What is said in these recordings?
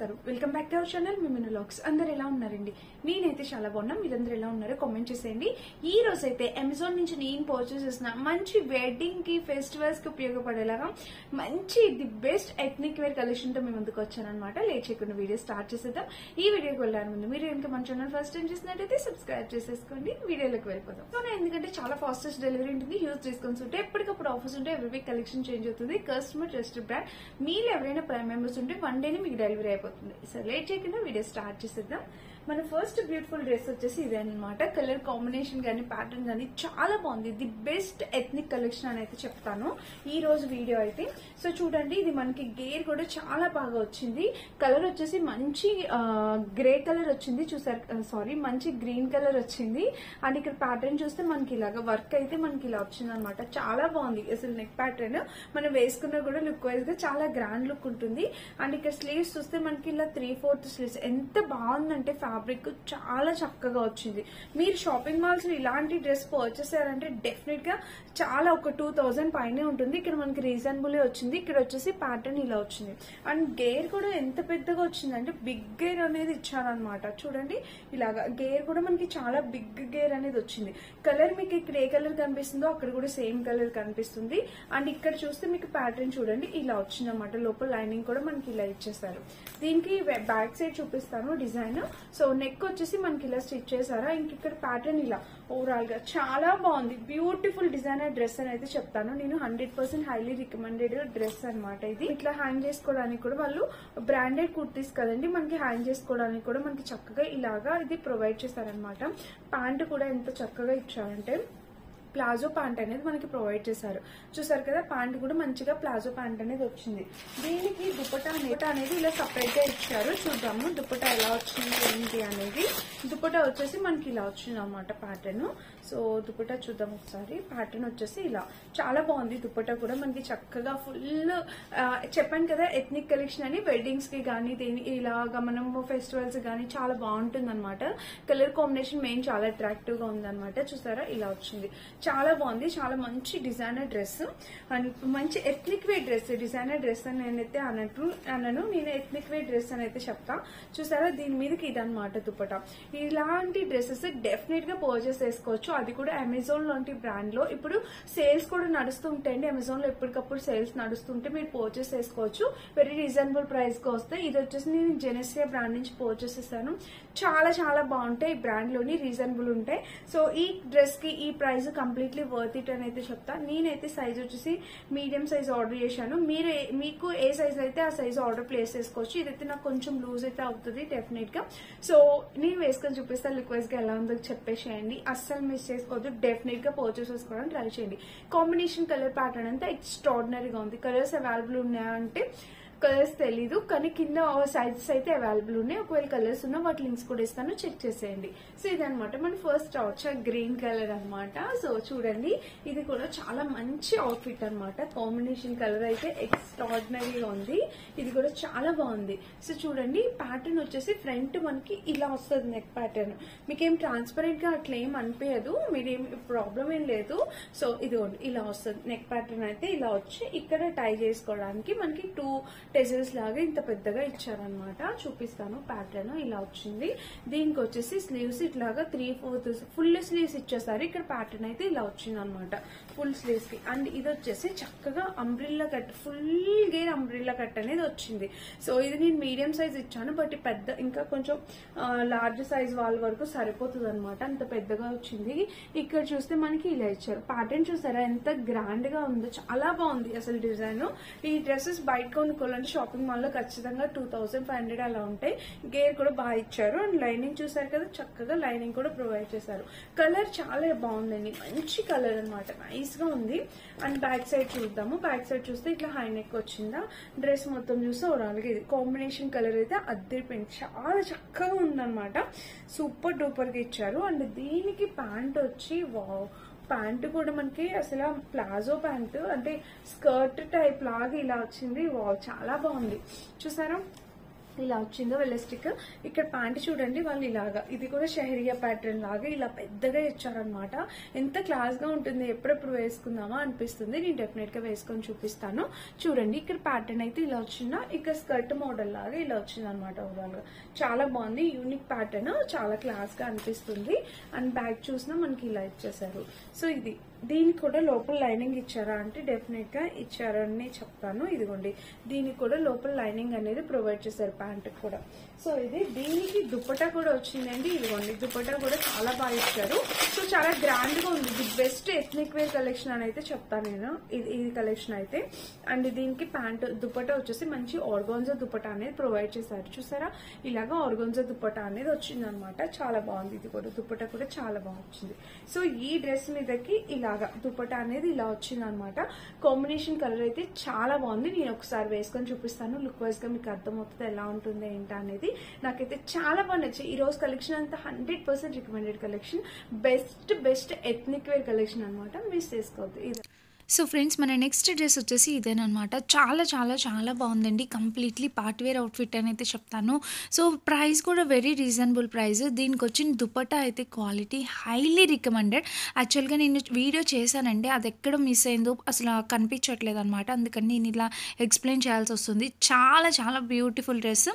నమస్కారం welcome back to our channel మిమిను vlogs అందరూ ఎలా ఉన్నారండి నేనైతే చాలా బాగున్నా మీరందరూ ఎలా ఉన్నారో కామెంట్ చేసేయండి ఈ రోజు అయితే అమెజాన్ నుంచి నేను పర్చేస్ చేసిన మంచి వెడ్డింగ్ కి ఫెస్టివల్స్ కి ఉపయోగపడేలాగా మంచి the best ethnic wear collection తో మీ ముందుకు వచ్చానన్నమాట లేట్ చేయకుండా వీడియో స్టార్ట్ చేసేద్దాం ఈ వీడియోకి వెళ్ళడానికి ముందు మీరు ఇంకా మన ఛానల్ ఫస్ట్ టైం చూసినట్టయితే సబ్స్క్రైబ్ చేసేసుకోండి వీడియోలోకి వెళ్ళిపోదాం సో ఎందుకంటే చాలా ఫాస్టెస్ట్ డెలివరీ ఉంటుంది హ్యూజ్ డిస్కౌంట్స్ ఉంటాయి ఎప్పటికప్పుడు ఆఫర్స్ ఉంటాయి ఎవ్రీ వీక్ కలెక్షన్ చేంజ్ అవుతుంది కస్టమర్ ట్రస్టెడ్ బ్రాండ్ మీరు ఎవరైనా ప్రైమ్ మెంబర్స్ ఉంటే వన్ డేని మీకు డెలివరీ అయిపోతుంది సో లేట్ చేయకుండా వీడియో స్టార్ట్ చేసేద్దాం మన ఫస్ట్ బ్యూటిఫుల్ డ్రెస్ వచ్చేసి ఇదే అనమాట కలర్ కాంబినేషన్ గానీ ప్యాటర్న్ గానీ చాలా బాగుంది ది బెస్ట్ ఎథ్నిక్ కలెక్షన్ అని అయితే చెప్తాను ఈ రోజు వీడియో అయితే సో చూడండి ఇది మనకి గేర్ కూడా చాలా బాగా వచ్చింది కలర్ వచ్చేసి మంచి గ్రే కలర్ వచ్చింది చూసారు సారీ మంచి గ్రీన్ కలర్ వచ్చింది అండ్ ఇక్కడ ప్యాటర్న్ చూస్తే మనకి ఇలాగా వర్క్ అయితే మనకి ఇలా వచ్చింది అనమాట చాలా బాగుంది అసలు నెక్ ప్యాటర్న్ మనం వేసుకున్నా కూడా లుక్ వైజ్ గా చాలా గ్రాండ్ లుక్ ఉంటుంది అండ్ ఇక్కడ స్లీవ్స్ చూస్తే మనకి ఇలా 3/4 స్లీవ్స్ ఎంత బాగుందంటే ఫ్యాబ్రిక్ చాలా చక్కగా వచ్చింది మీరు షాపింగ్ మాల్స్ లో ఇలాంటి డ్రెస్ పర్చేస్ చేయాలంటే డెఫినెట్ గా చాలా ఒక 2000 పైనే ఉంటుంది ఇక్కడ మనకి రీజనబుల్ వచ్చింది ఇక్కడ వచ్చేసి ప్యాటర్న్ ఇలా వచ్చింది అండ్ గేర్ కూడా ఎంత పెద్దగా వచ్చింది అంటే బిగ్ గేర్ అనేది ఇచ్చారనమాట చూడండి ఇలాగా గేర్ కూడా మనకి చాలా బిగ్ గేర్ అనేది వచ్చింది కలర్ మీకు ఇక్కడ ఏ కలర్ కనిపిస్తుందో అక్కడ కూడా సేమ్ కలర్ కనిపిస్తుంది అండ్ ఇక్కడ చూస్తే మీకు ప్యాటర్న్ చూడండి ఇలా వచ్చింది అనమాట లోపల లైనింగ్ కూడా మనకి ఇలా ఇచ్చేసారు దీనికి బ్యాక్ సైడ్ చూపిస్తాను డిజైన్ సో నెక్ వచ్చేసి మనకి ఇలా స్టిచ్ చేశారా ఇంక ఇక్కడ ప్యాటర్న్ ఇలా ఓవరాల్ గా చాలా బాగుంది బ్యూటిఫుల్ డిజైనర్ డ్రెస్ అని అయితే చెప్తాను నేను 100% హైలీ రికమెండెడ్ డ్రెస్ అనమాట ఇది ఇట్లా హ్యాంగ్ చేసుకోవడానికి కూడా వాళ్ళు బ్రాండెడ్ కుర్తీస్ కదండి మనకి హ్యాంగ్ చేసుకోవడానికి కూడా మనకి చక్కగా ఇలాగా ఇది ప్రొవైడ్ చేశారనమాట ప్యాంట్ కూడా ఎంత చక్కగా ఇచ్చారంటే ప్లాజో ప్యాంట్ అనేది మనకి ప్రొవైడ్ చేశారు చూసారు కదా ప్యాంట్ కూడా మంచిగా ప్లాజో ప్యాంట్ అనేది వచ్చింది దీనికి దుపట్టా అనేది ఇలా సపరేట్ గా ఇచ్చారు చూద్దాము దుపట్టా ఎలా వచ్చింది ఏంటి అనేది దుపట్టా వచ్చేసి మనకి ఇలా వచ్చింది అనమాట ప్యాటర్న్ సో దుపట్టా చూద్దాం ఒకసారి ప్యాటర్న్ వచ్చేసి ఇలా చాలా బాగుంది దుపట్టా కూడా మనకి చక్కగా ఫుల్ చెప్పాను కదా ఎథ్నిక్ కలెక్షన్ అని వెడ్డింగ్స్ కి కానీ దేని ఇలాగా మనం ఫెస్టివల్స్ కానీ చాలా బాగుంటుంది అనమాట కలర్ కాంబినేషన్ మెయిన్ చాలా అట్రాక్టివ్ గా ఉంది అనమాట చూసారా ఇలా వచ్చింది చాలా బాగుంది చాలా మంచి డిజైనర్ డ్రెస్ అండ్ మంచి ethnic wear dress designer dress అని నేనైతే అనను నేను ఎథ్నిక్ వేర్ డ్రెస్ అని అయితే చెప్తా చూసారా దీని మీదకి ఇదనమాట దుపట్టా ఇలాంటి డ్రెస్సెస్ డెఫినెట్ గా పర్చేస్ చేసుకోవచ్చు అది కూడా అమెజాన్ లాంటి బ్రాండ్ లో ఇప్పుడు సేల్స్ కూడా నడుస్తుంటాయండి అమెజాన్ లో ఎప్పటికప్పుడు సేల్స్ నడుస్తుంటే మీరు పర్చేస్ చేసుకోవచ్చు వెరీ రీజనబుల్ ప్రైస్ కి వస్తాయి ఇది వచ్చేసి నేను జెనెసియా బ్రాండ్ నుంచి పర్చేస్ చేశాను చాలా చాలా బాగుంటాయి ఈ బ్రాండ్ లోని రీజనబుల్ ఉంటాయి సో ఈ డ్రెస్ కి ఈ ప్రైస్ కంప్లీట్లీ వర్త్ ఇట్ అని అయితే చెప్తా నేనైతే సైజ్ వచ్చేసి మీడియం సైజ్ ఆర్డర్ చేశాను మీకు ఏ సైజ్ అయితే ఆ సైజ్ ఆర్డర్ ప్లేస్ చేసుకోవచ్చు ఇదైతే నాకు కొంచెం లూజ్ అయితే అవుతుంది డెఫినెట్ గా సో నేను వేసుకొని చూపిస్తాను లుక్ వైజ్ గా ఎలా ఉందో చెప్పేసేయండి అస్సలు మిస్ చేసుకోవద్దు డెఫినెట్ గా పర్చేస్ చేసుకోవడానికి ట్రై చేయండి కాంబినేషన్ కలర్ ప్యాటర్న్ అంతా ఎక్స్ట్రాడినరీగా ఉంది కలర్స్ అవైలబుల్ ఉన్నాయా అంటే కలర్స్ తెలీదు కానీ కింద సైజెస్ అయితే అవైలబుల్ ఉన్నాయి ఒకవేళ కలర్స్ ఉన్నా వాటి లింక్స్ కూడా ఇస్తాను చెక్ చేసేయండి సో ఇదనమాట మన ఫస్ట్ వచ్చా గ్రీన్ కలర్ అనమాట సో చూడండి ఇది కూడా చాలా మంచి అవుట్ఫిట్ అనమాట కాంబినేషన్ కలర్ అయితే ఎక్స్ట్రాడినరీగా ఉంది ఇది కూడా చాలా బాగుంది సో చూడండి ప్యాటర్న్ వచ్చేసి ఫ్రంట్ మనకి ఇలా వస్తుంది నెక్ ప్యాటర్న్ మీకేం ట్రాన్స్పరెంట్ గా అట్లా ఏం అనిపించదు మీరేం ప్రాబ్లం ఏం లేదు సో ఇదిగోండి ఇలా వస్తుంది నెక్ ప్యాటర్న్ అయితే ఇలా వచ్చి ఇక్కడ టై చేసుకోవడానికి మనకి 2 టెజల్స్ లాగా ఇంత పెద్దగా ఇచ్చారనమాట చూపిస్తాను ప్యాటర్న్ ఇలా వచ్చింది దీనికి వచ్చేసి స్లీవ్స్ ఇట్లాగా 3/4 ఫుల్ స్లీవ్స్ ఇచ్చేసారు ఇక్కడ ప్యాటర్న్ అయితే ఇలా వచ్చింది అనమాట ఫుల్ స్లీవ్స్ కి అండ్ ఇది వచ్చేసి చక్కగా umbrella cut full gear umbrella cut అనేది వచ్చింది సో ఇది నేను మీడియం సైజ్ ఇచ్చాను బట్ పెద్ద ఇంకా కొంచెం లార్జ్ సైజ్ వాళ్ళ వరకు సరిపోతుంది అనమాట అంత పెద్దగా వచ్చింది ఇక్కడ చూస్తే మనకి ఇలా ఇచ్చారు ప్యాటర్న్ చూసారా ఎంత గ్రాండ్ గా ఉందో చాలా బాగుంది అసలు డిజైన్ ఈ డ్రెస్సెస్ బయట కొనుక్కోవాలంటే షాపింగ్ మాల్ లో ఖచ్చితంగా 2500 అలా ఉంటాయి గేర్ కూడా బాగా ఇచ్చారు అండ్ లైనింగ్ చూసారు కదా చక్కగా లైనింగ్ కూడా ప్రొవైడ్ చేశారు కలర్ చాలా బాగుందండి మంచి కలర్ అనమాట నైస్ గా ఉంది అండ్ బ్యాక్ సైడ్ చూద్దాము బ్యాక్ సైడ్ చూస్తే ఇట్లా హై నెక్ వచ్చిందా డ్రెస్ మొత్తం చూస్తే ఓవరాల్ గా ఇది కాంబినేషన్ కలర్ అయితే అద్దరిపోయింది చాలా చక్కగా ఉందన్నమాట సూపర్ డూపర్ గా ఇచ్చారు అండ్ దీనికి ప్యాంట్ వచ్చి వావ్ ప్యాంట్ కూడా మనకి అసలు ప్లాజో ప్యాంట్ అంటే స్కర్ట్ టైప్ లాగా ఇలా వచ్చింది వావ్ చాలా బాగుంది చూసారా ఇలా వచ్చిందో వెల్లస్టిక్. ఇక్కడ ప్యాంట్ చూడండి వాళ్ళు ఇలాగా, ఇది కూడా షహరియా ప్యాటర్న్ లాగా ఇలా పెద్దగా ఇచ్చారనమాట. ఎంత క్లాస్ గా ఉంటుంది, ఎప్పుడెప్పుడు వేసుకుందామా అనిపిస్తుంది. నేను డెఫినెట్ గా వేసుకొని చూపిస్తాను. చూడండి ఇక్కడ ప్యాటర్న్ అయితే ఇలా వచ్చిందా, ఇక్కడ స్కర్ట్ మోడల్ లాగా ఇలా వచ్చింది అనమాట. ఓవరాల్ గా చాలా బాగుంది, యూనిక్ ప్యాటర్న్, చాలా క్లాస్ గా అనిపిస్తుంది. అండ్ బ్యాగ్ చూసినా మనకి ఇలా ఇచ్చేసారు. సో ఇది దీనికి కూడా లోపల లైనింగ్ ఇచ్చారా అంటే డెఫినెట్ గా ఇచ్చారని చెప్తాను. ఇదిగోండి దీనికి కూడా లోపల లైనింగ్ అనేది ప్రొవైడ్ చేశారు ప్యాంట్ కూడా. సో ఇది దీనికి దుపట్టా కూడా వచ్చిందండి. ఇదిగోండి దుపట్టా కూడా చాలా బాగా ఇచ్చారు. సో చాలా గ్రాండ్ గా ఉంది. The best ethnic wear collection అని అయితే చెప్తాను నేను, ఇది కలెక్షన్ అయితే. అండ్ దీనికి ప్యాంట్ దుపట్టా వచ్చేసి మంచి ఆర్గాన్జా దుపట్టా అనేది ప్రొవైడ్ చేశారు. చూసారా ఇలాగా ఆర్గాన్జా దుపట్టా అనేది వచ్చింది అనమాట. చాలా బాగుంది. ఇది కూడా దుపట్టా కూడా చాలా బాగా వచ్చింది. సో ఈ డ్రెస్ మీదకి ఇలాగా దుపట్టా అనేది ఇలా వచ్చింది అనమాట. కాంబినేషన్ కలర్ అయితే చాలా బాగుంది. నేను ఒకసారి వేసుకొని చూపిస్తాను. లుక్ వైజ్ గా మీకు అర్థమవుతుంది ఎలా ఉంటుంది ఏంటి అనేది. నాకైతే చాలా బాగా నచ్చింది. ఈ రోజు కలెక్షన్ అంతా 100% recommended collection. Best ethnic wear collection అనమాట. మిస్ చేసుకోవద్దు. ఇది సో ఫ్రెండ్స్ మన నెక్స్ట్ డ్రెస్ వచ్చేసి ఇదేనమాట. చాలా చాలా చాలా బాగుందండి. కంప్లీట్లీ పార్ట్ వేర్ అవుట్ఫిట్ అని అయితే చెప్తాను. సో ప్రైస్ కూడా వెరీ రీజనబుల్ ప్రైస్. దీనికి వచ్చిన దుపట్టా అయితే క్వాలిటీ హైలీ రికమెండెడ్. యాక్చువల్గా నేను వీడియో చేశానండి, అది ఎక్కడ మిస్ అయిందో అసలు కనిపించట్లేదు అనమాట. అందుకని నేను ఇలా ఎక్స్ప్లెయిన్ చేయాల్సి వస్తుంది. చాలా చాలా బ్యూటిఫుల్ డ్రెస్.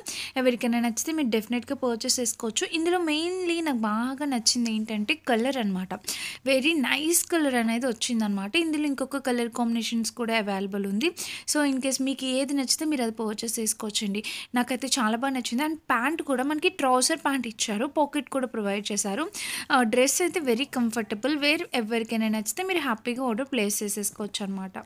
ఎవరికైనా నచ్చితే మీరు డెఫినెట్గా పర్చేస్ చేసుకోవచ్చు. ఇందులో మెయిన్లీ నాకు బాగా నచ్చింది ఏంటంటే కలర్ అనమాట. వెరీ నైస్ కలర్ అనేది వచ్చిందనమాట. ఇందులో ఇంకొక కలర్ కాంబినేషన్స్ కూడా అవైలబుల్ ఉంది. సో ఇన్ కేస్ మీకు ఏది నచ్చితే మీరు అది పర్చేస్ చేసుకోవచ్చండి. నాకైతే చాలా బాగా నచ్చింది. అండ్ ప్యాంట్ కూడా మనకి ట్రౌజర్ ప్యాంట్ ఇచ్చారు, పాకెట్ కూడా ప్రొవైడ్ చేశారు. డ్రెస్ అయితే వెరీ కంఫర్టబుల్. ఎవరికైనా నచ్చితే మీరు హ్యాపీగా ఆర్డర్ ప్లేస్ చేసేసుకోవచ్చు అనమాట.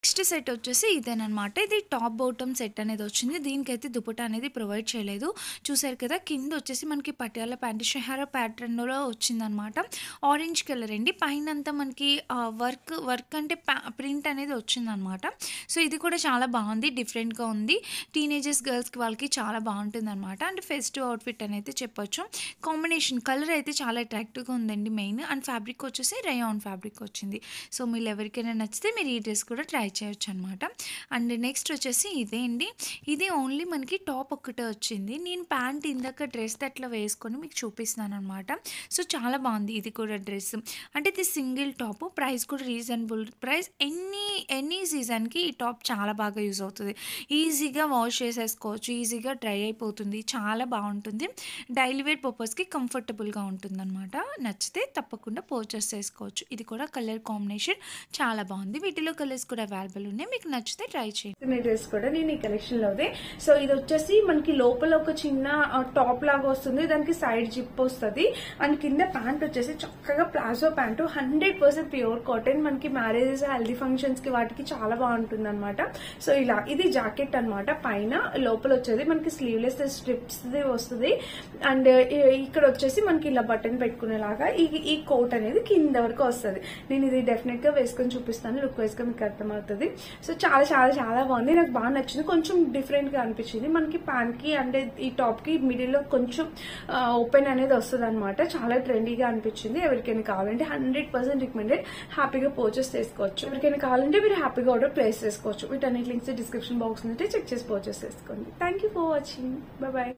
నెక్స్ట్ సెట్ వచ్చేసి ఇదేనమాట. ఇది టాప్ బాటమ్ సెట్ అనేది వచ్చింది. దీనికైతే దుపట్టా అనేది ప్రొవైడ్ చేయలేదు. చూసారు కదా కింద వచ్చేసి మనకి పటియాల ప్యాంట్ షహారా ప్యాటర్న్లో వచ్చిందనమాట. ఆరెంజ్ కలర్ అండి. పైన అంతా మనకి వర్క్ అంటే ప్రింట్ అనేది వచ్చిందనమాట. సో ఇది కూడా చాలా బాగుంది, డిఫరెంట్గా ఉంది. టీనేజర్స్ గర్ల్స్కి వాళ్ళకి చాలా బాగుంటుంది అనమాట. అండ్ ఫెస్టివ్ అవుట్ఫిట్ అని అయితే చెప్పొచ్చు. కాంబినేషన్ కలర్ అయితే చాలా అట్రాక్టివ్గా ఉందండి మెయిన్. అండ్ ఫ్యాబ్రిక్ వచ్చేసి రయాన్ ఫ్యాబ్రిక్ వచ్చింది. సో మీరు ఎవరికైనా నచ్చితే మీరు ఈ డ్రెస్ కూడా ట్రై చేయొచ్చు అనమాట. అండ్ నెక్స్ట్ వచ్చేసి ఇదే అండి. ఇది ఓన్లీ మనకి టాప్ ఒక్కటే వచ్చింది. నేను ప్యాంట్ ఇందాక డ్రెస్ అట్లా వేసుకొని మీకు చూపిస్తున్నాను అనమాట. సో చాలా బాగుంది ఇది కూడా డ్రెస్. అంటే ఇది సింగిల్ టాప్. ప్రైస్ కూడా రీజనబుల్ ప్రైస్. ఎనీ సీజన్కి ఈ టాప్ చాలా బాగా యూజ్ అవుతుంది. ఈజీగా వాష్ చేసేసుకోవచ్చు, ఈజీగా డ్రై అయిపోతుంది, చాలా బాగుంటుంది. డైలీ వేర్ పర్పస్కి కంఫర్టబుల్గా ఉంటుంది అనమాట. నచ్చితే తప్పకుండా పర్చేస్ చేసుకోవచ్చు. ఇది కూడా కలర్ కాంబినేషన్ చాలా బాగుంది. వీటిలో కలర్స్ కూడా అవైలబుల్ ఉన్నాయి. మీకు నచ్చితే ట్రై చేయండి. డ్రెస్ కూడా నేను ఈ కలెక్షన్ లోదే. సో ఇది వచ్చేసి మనకి లోపల ఒక చిన్న టాప్ లాగా వస్తుంది, దానికి సైడ్ జిప్ వస్తుంది. అండ్ కింద ప్యాంట్ వచ్చేసి చక్కగా ప్లాజో ప్యాంట్, 100% ప్యూర్ కాటన్. మనకి మ్యారేజెస్ హెల్దీ ఫంక్షన్స్ కి వాటికి చాలా బాగుంటుంది అనమాట. సో ఇలా ఇది జాకెట్ అనమాట. పైన లోపల వచ్చేది మనకి స్లీవ్లెస్ స్ట్రిప్స్ వస్తుంది. అండ్ ఇక్కడ వచ్చేసి మనకి ఇలా బటన్ పెట్టుకునేలాగా ఈ కోట్ అనేది కింద వరకు వస్తుంది. నేను ఇది డెఫినెట్ గా వేసుకొని చూపిస్తాను. లుక్ వైజ్ గా మీకు అర్థమవుతుంది. సో చాలా చాలా చాలా బాగుంది. నాకు బాగా నచ్చింది. కొంచెం డిఫరెంట్ గా అనిపించింది. మనకి ప్యాంట్ కి అంటే ఈ టాప్ కి మిడిల్ లో కొంచెం ఓపెన్ అనేది వస్తుంది అనమాట. చాలా ట్రెండీగా అనిపించింది. ఎవరికైనా కావాలంటే 100% రికమెండెడ్. హ్యాపీగా పర్చేస్ చేసుకోవచ్చు. ఎవరికైనా కావాలంటే మీరు హ్యాపీగా ఆర్డర్ ప్లేస్ చేసుకోవచ్చు. వీటన్నిటి లింక్స్ డిస్క్రిప్షన్ బాక్స్ నుండి చెక్ చేసి పర్చేస్ చేసుకోండి. Thank you for watching. By by.